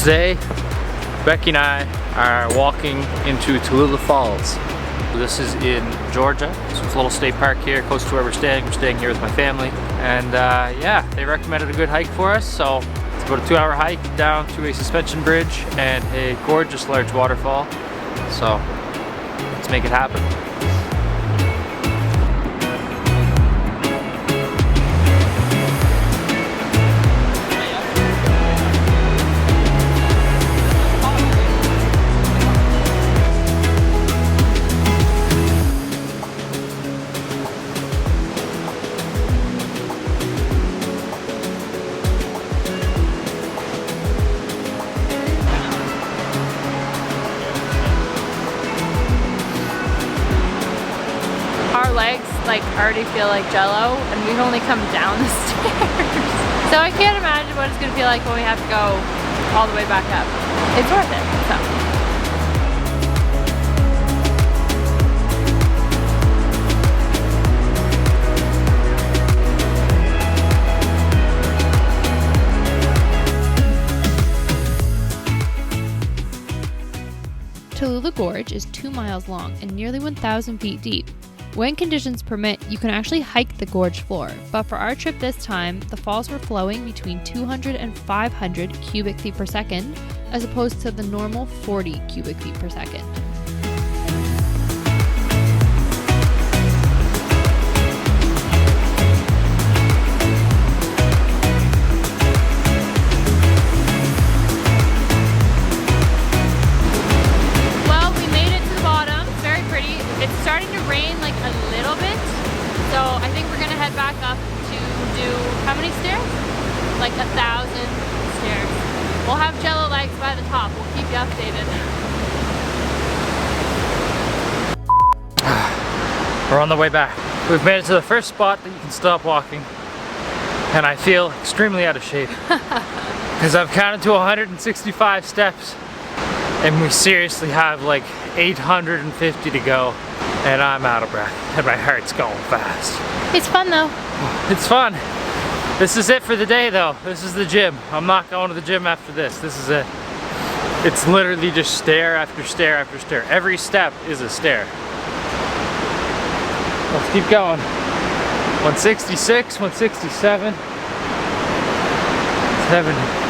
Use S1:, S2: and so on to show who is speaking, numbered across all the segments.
S1: Today, Becky and I are walking into Tallulah Falls. This is in Georgia. So it's a little state park here close to where we're staying. We're staying here with my family. And yeah, they recommended a good hike for us. So it's about a 2-hour hike down to a suspension bridge and a gorgeous large waterfall. So let's make it happen.
S2: Our legs already feel like jello and we've only come down the stairs. So I can't imagine what it's gonna feel like when we have to go all the way back up. It's worth it, so.
S3: Tallulah Gorge is 2 miles long and nearly 1,000 feet deep. When conditions permit, you can actually hike the gorge floor, but for our trip this time, the falls were flowing between 200 and 500 cubic feet per second, as opposed to the normal 40 cubic feet per second.
S2: It's starting to rain like a little bit, so I think we're gonna head back up to do how many stairs? Like 1,000 stairs. We'll have jello legs by the top. We'll keep you updated.
S1: We're on the way back. We've made it to the first spot that you can stop walking, and I feel extremely out of shape because I've counted to 165 steps, and we seriously have like 850 to go, and I'm out of breath and my heart's going fast.
S2: It's fun though.
S1: It's fun. This is it for the day though. This is the gym. I'm not going to the gym after this. This is it. It's literally just stair after stair after stair. Every step is a stair. Let's keep going. 166, 167, 70.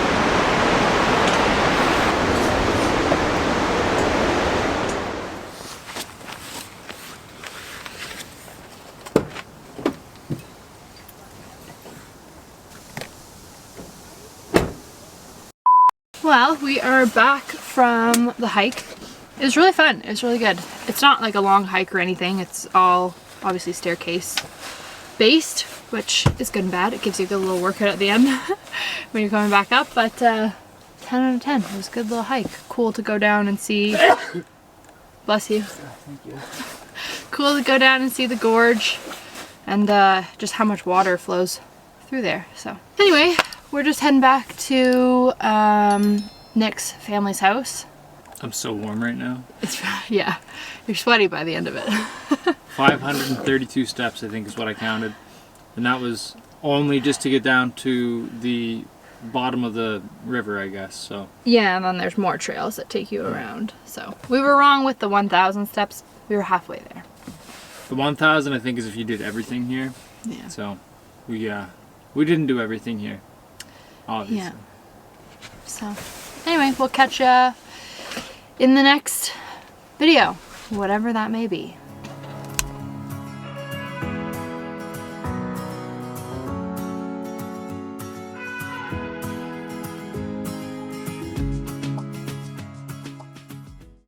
S2: Well, we are back from the hike. It was really fun. It was really good. It's not like a long hike or anything. It's all obviously staircase based, which is good and bad. It gives you a good little workout at the end when you're coming back up. But 10 out of 10. It was a good little hike. Cool to go down and see. Bless you.
S1: Thank you.
S2: Cool to go down and see the gorge and just how much water flows through there. So anyway, we're just heading back to Nick's family's house.
S1: I'm so warm right now.
S2: It's, yeah, you're sweaty by the end of it.
S1: 532 steps I think is what I counted, and that was only just to get down to the bottom of the river, I guess. So
S2: yeah, and then there's more trails that take you around. So we were wrong with the 1,000 steps. We were halfway there.
S1: The 1,000 I think is if you did everything here.
S2: Yeah.
S1: So we didn't do everything here, obviously.
S2: Yeah. So anyway, we'll catch ya in the next video, whatever that may be.